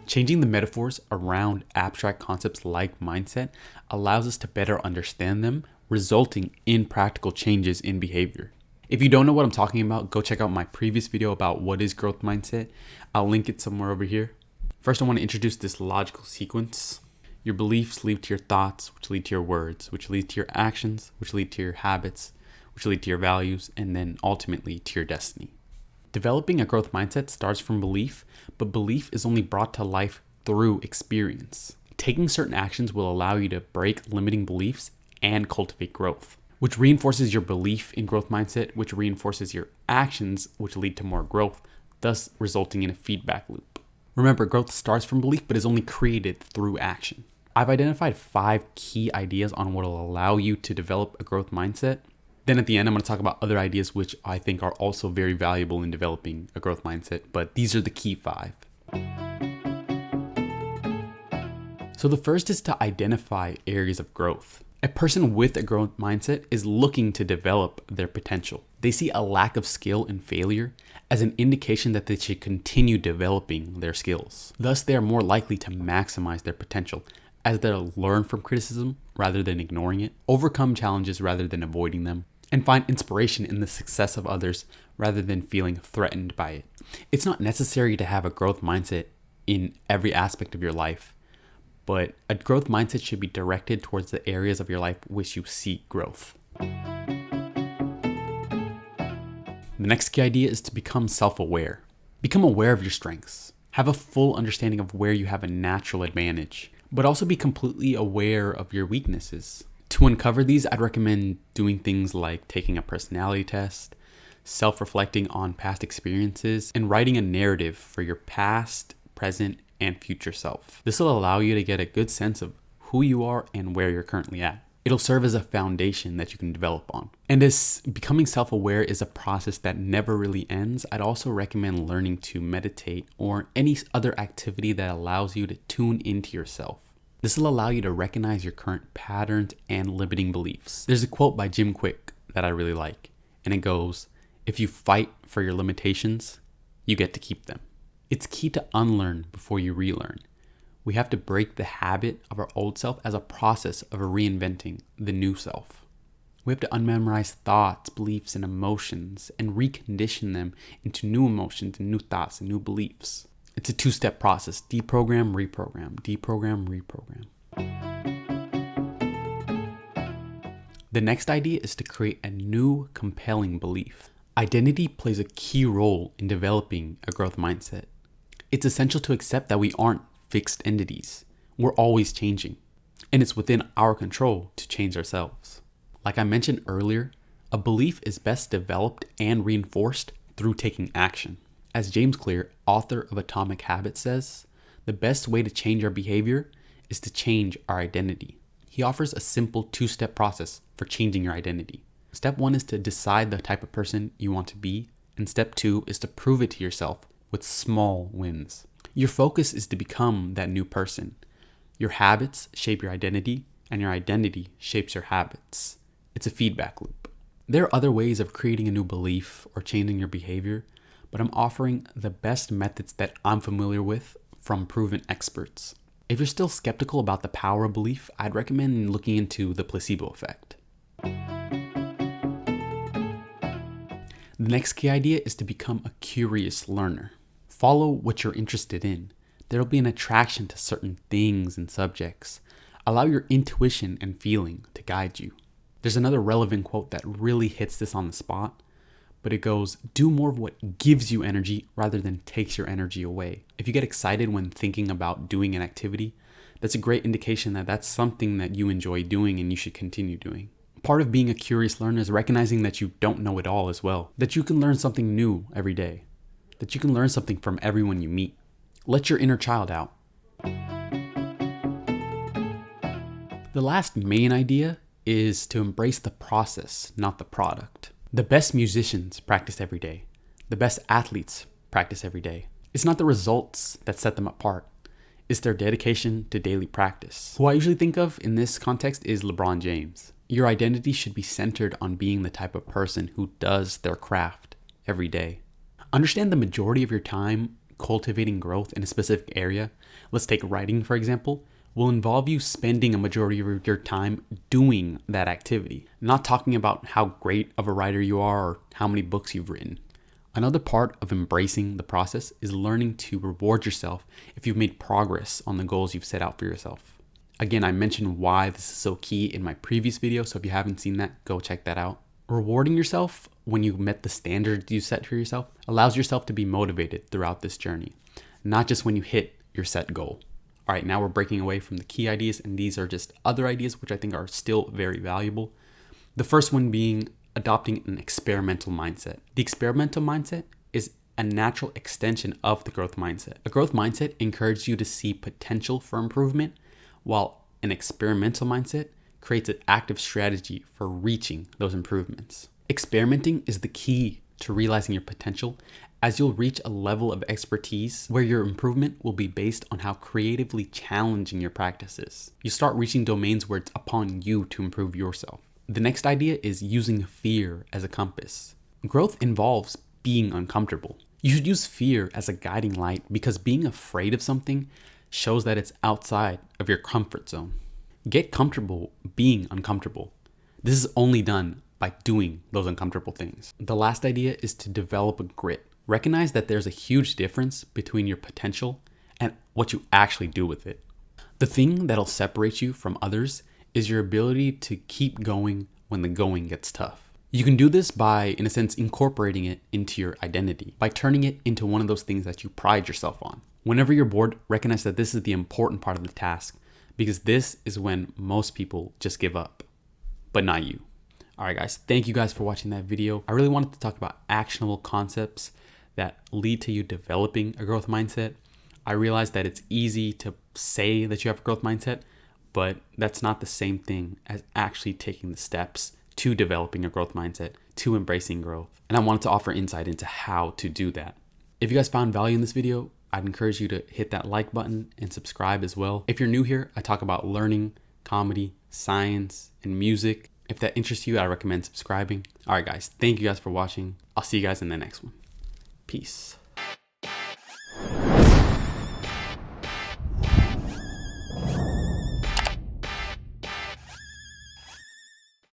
Changing the metaphors around abstract concepts like mindset allows us to better understand them, resulting in practical changes in behavior. If you don't know what I'm talking about, go check out my previous video about what is growth mindset. I'll link it somewhere over here. First, I want to introduce this logical sequence. Your beliefs lead to your thoughts, which lead to your words, which lead to your actions, which lead to your habits, which lead to your values, and then ultimately to your destiny. Developing a growth mindset starts from belief, but belief is only brought to life through experience. Taking certain actions will allow you to break limiting beliefs and cultivate growth, which reinforces your belief in growth mindset, which reinforces your actions, which lead to more growth, thus resulting in a feedback loop. Remember, growth starts from belief, but is only created through action. I've identified 5 key ideas on what will allow you to develop a growth mindset. Then at the end, I'm going to talk about other ideas which I think are also very valuable in developing a growth mindset, but these are the key 5. So the first is to identify areas of growth. A person with a growth mindset is looking to develop their potential. They see a lack of skill and failure as an indication that they should continue developing their skills. Thus, they are more likely to maximize their potential as they'll learn from criticism rather than ignoring it, overcome challenges rather than avoiding them, and find inspiration in the success of others rather than feeling threatened by it. It's not necessary to have a growth mindset in every aspect of your life, but a growth mindset should be directed towards the areas of your life which you seek growth. The next key idea is to become self-aware. Become aware of your strengths. Have a full understanding of where you have a natural advantage, but also be completely aware of your weaknesses. To uncover these, I'd recommend doing things like taking a personality test, self-reflecting on past experiences, and writing a narrative for your past, present, and future self. This will allow you to get a good sense of who you are and where you're currently at. It'll serve as a foundation that you can develop on. And as becoming self-aware is a process that never really ends, I'd also recommend learning to meditate or any other activity that allows you to tune into yourself. This will allow you to recognize your current patterns and limiting beliefs. There's a quote by Jim Quick that I really like, and it goes, "If you fight for your limitations, you get to keep them." It's key to unlearn before you relearn. We have to break the habit of our old self as a process of reinventing the new self. We have to unmemorize thoughts, beliefs, and emotions and recondition them into new emotions and new thoughts and new beliefs. It's a 2-step process: deprogram, reprogram, deprogram, reprogram. The next idea is to create a new compelling belief. Identity plays a key role in developing a growth mindset. It's essential to accept that we aren't fixed entities. We're always changing, and it's within our control to change ourselves. Like I mentioned earlier, a belief is best developed and reinforced through taking action. As James Clear, author of Atomic Habits, says, the best way to change our behavior is to change our identity. He offers a simple 2-step process for changing your identity. Step 1 is to decide the type of person you want to be, and step 2 is to prove it to yourself with small wins. Your focus is to become that new person. Your habits shape your identity, and your identity shapes your habits. It's a feedback loop. There are other ways of creating a new belief or changing your behavior, but I'm offering the best methods that I'm familiar with from proven experts. If you're still skeptical about the power of belief, I'd recommend looking into the placebo effect. The next key idea is to become a curious learner. Follow what you're interested in. There'll be an attraction to certain things and subjects. Allow your intuition and feeling to guide you. There's another relevant quote that really hits this on the spot, but it goes, "Do more of what gives you energy rather than takes your energy away." If you get excited when thinking about doing an activity, that's a great indication that that's something that you enjoy doing and you should continue doing. Part of being a curious learner is recognizing that you don't know it all as well, that you can learn something new every day, that you can learn something from everyone you meet. Let your inner child out. The last main idea is to embrace the process, not the product. The best musicians practice every day. The best athletes practice every day. It's not the results that set them apart. It's their dedication to daily practice. Who I usually think of in this context is LeBron James. Your identity should be centered on being the type of person who does their craft every day. Understand the majority of your time cultivating growth in a specific area, let's take writing for example, will involve you spending a majority of your time doing that activity, not talking about how great of a writer you are or how many books you've written. Another part of embracing the process is learning to reward yourself if you've made progress on the goals you've set out for yourself. Again, I mentioned why this is so key in my previous video, so if you haven't seen that, go check that out. Rewarding yourself when you've met the standards you set for yourself allows yourself to be motivated throughout this journey, not just when you hit your set goal. All right, now we're breaking away from the key ideas, and these are just other ideas which I think are still very valuable. The first one being adopting an experimental mindset. The experimental mindset is a natural extension of the growth mindset. A growth mindset encourages you to see potential for improvement, while an experimental mindset creates an active strategy for reaching those improvements. Experimenting is the key to realizing your potential, as you'll reach a level of expertise where your improvement will be based on how creatively challenging your practice is. You start reaching domains where it's upon you to improve yourself. The next idea is using fear as a compass. Growth involves being uncomfortable. You should use fear as a guiding light because being afraid of something shows that it's outside of your comfort zone. Get comfortable being uncomfortable. This is only done by doing those uncomfortable things. The last idea is to develop a grit. Recognize that there's a huge difference between your potential and what you actually do with it. The thing that'll separate you from others is your ability to keep going when the going gets tough. You can do this by, in a sense, incorporating it into your identity, by turning it into one of those things that you pride yourself on. Whenever you're bored, recognize that this is the important part of the task, because this is when most people just give up, but not you. All right, guys, thank you guys for watching that video. I really wanted to talk about actionable concepts that lead to you developing a growth mindset. I realize that it's easy to say that you have a growth mindset, but that's not the same thing as actually taking the steps to developing a growth mindset, to embracing growth. And I wanted to offer insight into how to do that. If you guys found value in this video, I'd encourage you to hit that like button and subscribe as well. If you're new here, I talk about learning, comedy, science, and music. If that interests you, I recommend subscribing. All right, guys, thank you guys for watching. I'll see you guys in the next one. Peace.